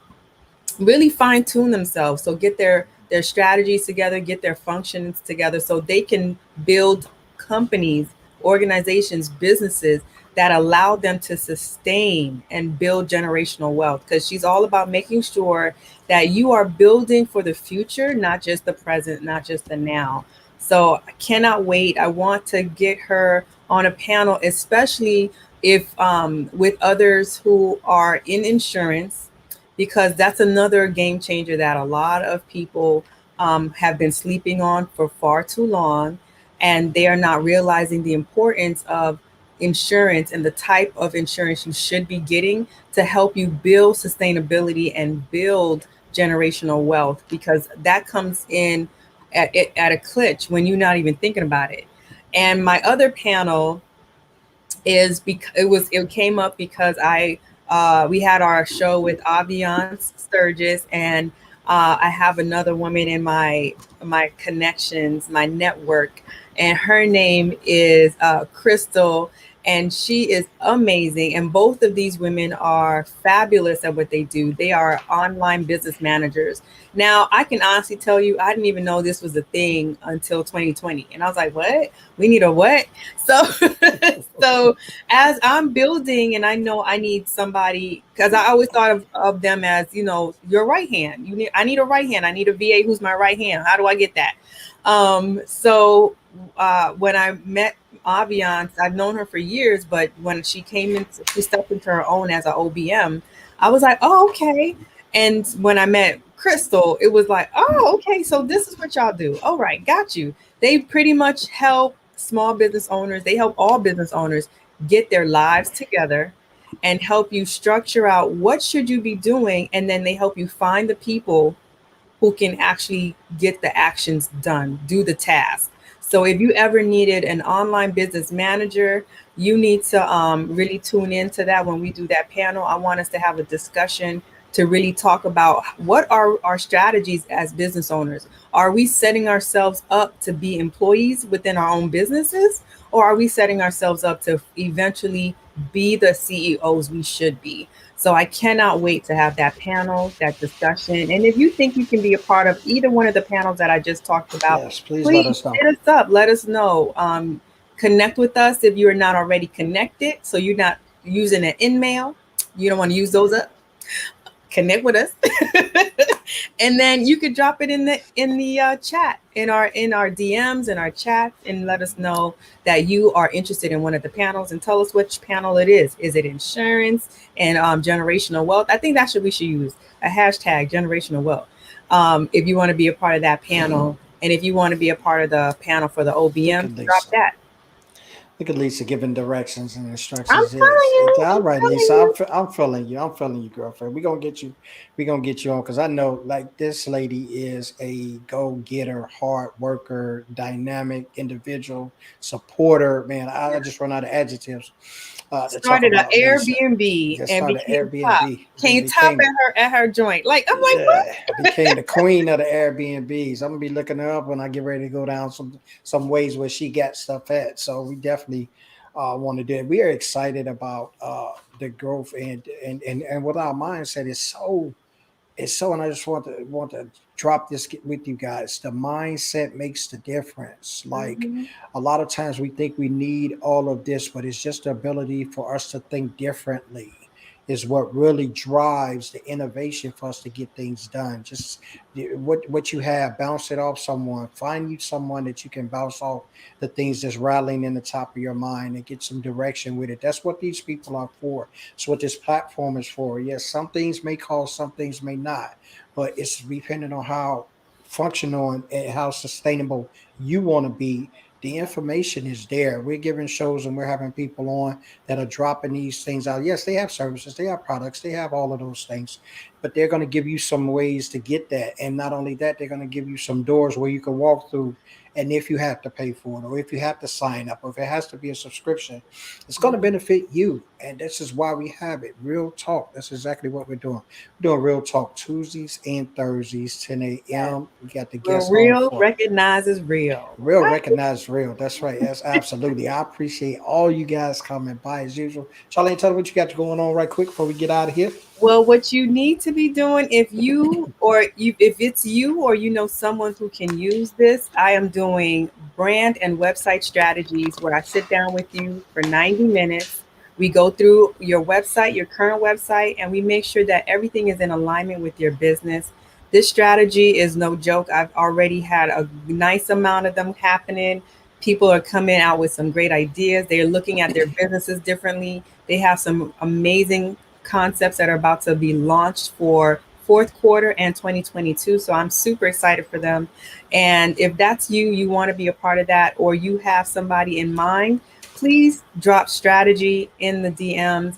really fine tune themselves. So get their strategies together, get their functions together, so they can build companies, organizations, businesses that allow them to sustain and build generational wealth. Because she's all about making sure that you are building for the future, not just the present, not just the now. So I cannot wait. I want to get her on a panel, especially if with others who are in insurance, because that's another game changer that a lot of people have been sleeping on for far too long, and they are not realizing the importance of insurance and the type of insurance you should be getting to help you build sustainability and build generational wealth, because that comes in at a clutch when you're not even thinking about it. And my other panel is because it came up because I we had our show with Aviance Sturgis, and I have another woman in my connections, my network, and her name is Crystal, and she is amazing. And both of these women are fabulous at what they do. They are online business managers. Now, I can honestly tell you, I didn't even know this was a thing until 2020, and I was like, "What? We need a what?" So, so as I'm building, and I know I need somebody, because I always thought of them as, your right hand. I need a right hand. I need a VA who's my right hand. How do I get that? So when I met Aviance, I've known her for years, but when she stepped into her own as an OBM, I was like, oh, okay. And when I met Crystal, it was like, oh, okay, so this is what y'all do. All right, got you. They pretty much help small business owners, they help all business owners get their lives together and help you structure out what should you be doing, and then they help you find the people who can actually get the actions done, do the task. So if you ever needed an online business manager, you need to really tune into that when we do that panel. I want us to have a discussion to really talk about what are our strategies as business owners. Are we setting ourselves up to be employees within our own businesses, or are we setting ourselves up to eventually be the CEOs we should be? So I cannot wait to have that panel, that discussion. And if you think you can be a part of either one of the panels that I just talked about, Yes, please let please us know. hit us up. Let us know. Connect with us if you are not already connected. So you're not using an InMail. You don't want to use those up. Connect with us. And then you could drop it in the chat, in our DMs, in our chat, and let us know that you are interested in one of the panels, and tell us which panel it is. Is it insurance and generational wealth? I think we should use a hashtag generational wealth. If you want to be a part of that panel, and if you want to be a part of the panel for the Look OBM, at drop Lisa. that. Look at Lisa giving directions and I'm instructions. telling Yes, it's you, all I'm right, telling Lisa. you. I'm feeling you. I'm feeling you, girlfriend. We're gonna get you. We're gonna get you on, because I know, like, this lady is a go getter, hard worker, dynamic individual, supporter. Man, I just run out of adjectives to talk Started an about Lisa. Airbnb Just and started became top. Airbnb, then Came top became at her joint. Like, I'm like, what? yeah, became the queen of the Airbnbs. I'm gonna be looking her up when I get ready to go down some ways where she got stuff at. So we definitely want to do it. We are excited about the growth, and what our mindset is so. It's so, and I just want to drop this with you guys. The mindset makes the difference. Like, Mhm. a lot of times we think we need all of this, but it's just the ability for us to think differently is what really drives the innovation for us to get things done. Just what you have, bounce it off someone. Find you someone that you can bounce off the things that's rattling in the top of your mind and get some direction with it. That's what these people are for. It's what this platform is for. Yes, some things may cause, some things may not, but it's depending on how functional and how sustainable you want to be. The information is there. We're giving shows and we're having people on that are dropping these things out. Yes, they have services, they have products, they have all of those things, but they're going to give you some ways to get that. And not only that, they're going to give you some doors where you can walk through And if you have to pay for it, or if you have to sign up, or if it has to be a subscription, it's going to benefit you. And this is why we have it. Real talk. That's exactly what we're doing. We're doing Real Talk Tuesdays and Thursdays, 10 a.m. We got the Well, guests on real for recognizes real. real, recognize real. That's right. That's absolutely. I appreciate all you guys coming by as usual. Charlene, tell me what you got going on right quick before we get out of here. Well, what you need to be doing, if it's you or you know someone who can use this, I am doing brand and website strategies where I sit down with you for 90 minutes. We go through your website, your current website, and we make sure that everything is in alignment with your business. This strategy is no joke. I've already had a nice amount of them happening. People are coming out with some great ideas. They're looking at their businesses differently. They have some amazing concepts that are about to be launched for fourth quarter and 2022. So I'm super excited for them. And if that's you, you want to be a part of that, or you have somebody in mind, please drop strategy in the DMs.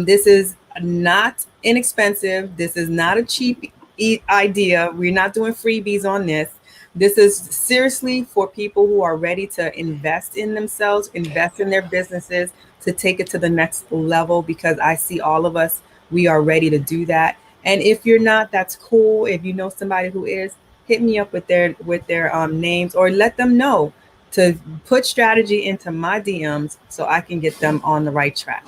This is not inexpensive. This is not a cheap idea. We're not doing freebies on this. This is seriously for people who are ready to invest in themselves, invest in their businesses, to take it to the next level, because I see all of us, we are ready to do that. And if you're not, that's cool. If you know somebody who is, hit me up with their names, or let them know to put strategy into my DMs so I can get them on the right track.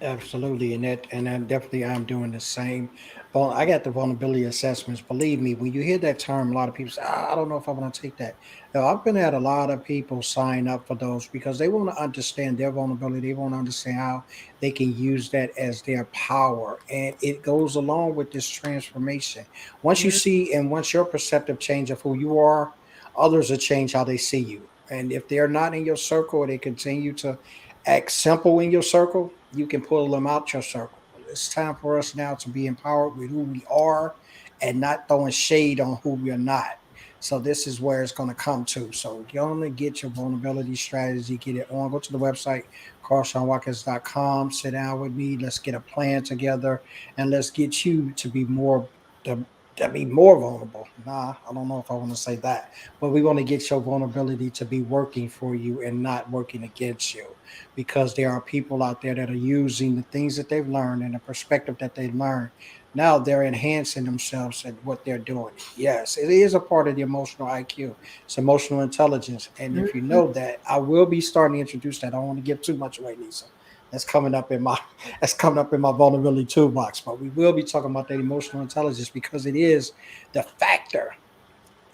Absolutely, and I'm definitely I'm doing the same. Well, I got the vulnerability assessments. Believe me, when you hear that term, a lot of people say, I don't know if I want to take that." Now, I've been had a lot of people sign up for those because they want to understand their vulnerability. They want to understand how they can use that as their power, and it goes along with this transformation. Once you Mhm. see, and once your perceptive change of who you are, others will change how they see you. And if they're not in your circle, or they continue to act simple in your circle, you can pull them out your circle. It's time for us now to be empowered with who we are and not throwing shade on who we're not. So this is where it's going to come to. So you only get your vulnerability strategy, get it on. Go to the website, CarlShawnWatkins.com. Sit down with me. Let's get a plan together, and let's get you to, to be more vulnerable. Nah, I don't know if I want to say that, but we want to get your vulnerability to be working for you and not working against you, because there are people out there that are using the things that they've learned and the perspective that they learned. Now they're enhancing themselves at what they're doing. Yes, it is a part of the emotional IQ. It's emotional intelligence. And if you Mhm. know that, I will be starting to introduce that. I don't want to give too much away, Lisa. That's coming up in my that's coming up in my vulnerability toolbox. But we will be talking about that emotional intelligence, because it is the factor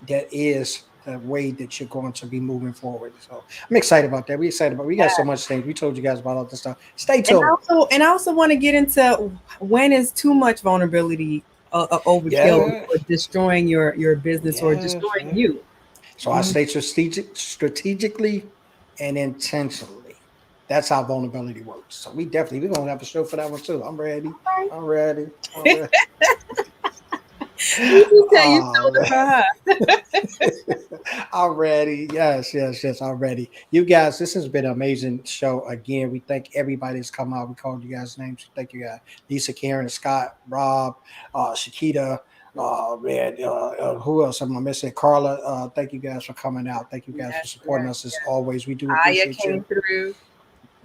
that is the way that you're going to be moving forward. So I'm excited about that. We're excited about. We got so much things. We told you guys about all this stuff. Stay tuned. And I also want to get into, when is too much vulnerability a overkill Yeah. or destroying your business or Yes. destroying Yeah. you. So I Mhm. stay strategically and intentionally. That's how vulnerability works. So we're gonna have a show for that one too. I'm ready. I'm ready. I'm ready. You can tell you Oh stole it man. from her. I'm ready. Yes, yes, yes. I'm ready. You guys, this has been an amazing show. Again, we thank everybody that's come out. We called you guys names. Thank you guys. Lisa, Karen, Scott, Rob, Shakita, man, who else am I missing? Carla. Thank you guys for coming out. Thank you guys for Yes, supporting yes, us as yes. always. We do Aya appreciate you. came through.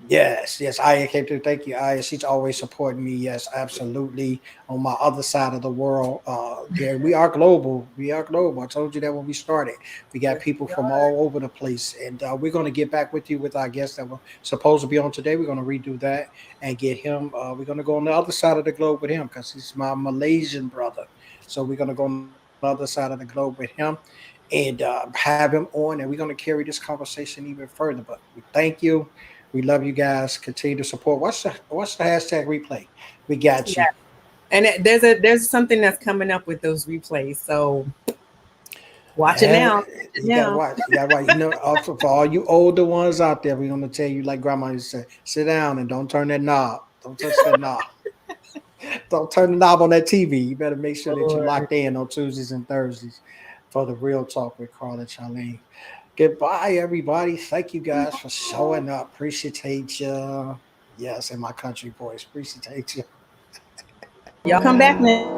Yes, yes. Aya came through. Thank you, Aya. She's always supporting me. Yes, absolutely. On my other side of the world, yeah, we are global. We are global. I told you that when we started. We got Yes, people we from are. all over the place, and we're going to get back with you with our guest that was supposed to be on today. We're going to redo that and get him. We're going to go on the other side of the globe with him, because he's my Malaysian brother. So we're going to go on the other side of the globe with him and have him on, and we're going to carry this conversation even further. But we thank you. We love you guys. Continue to support. What's the hashtag replay? We got you. Yeah. And there's something that's coming up with those replays. So watch it Yeah, now. Watch it you gotta now. watch. You gotta watch. You know, for all you older ones out there, we're gonna tell you, like Grandma used to say, sit down and don't turn that knob. Don't touch that knob. Don't turn the knob on that TV. You better make sure that you're Lord. locked in on Tuesdays and Thursdays for the real talk with Carl and Charlene. Goodbye, everybody. Thank you guys for showing up. Appreciate you. Yes, in my country voice. Appreciate you. Y'all come back next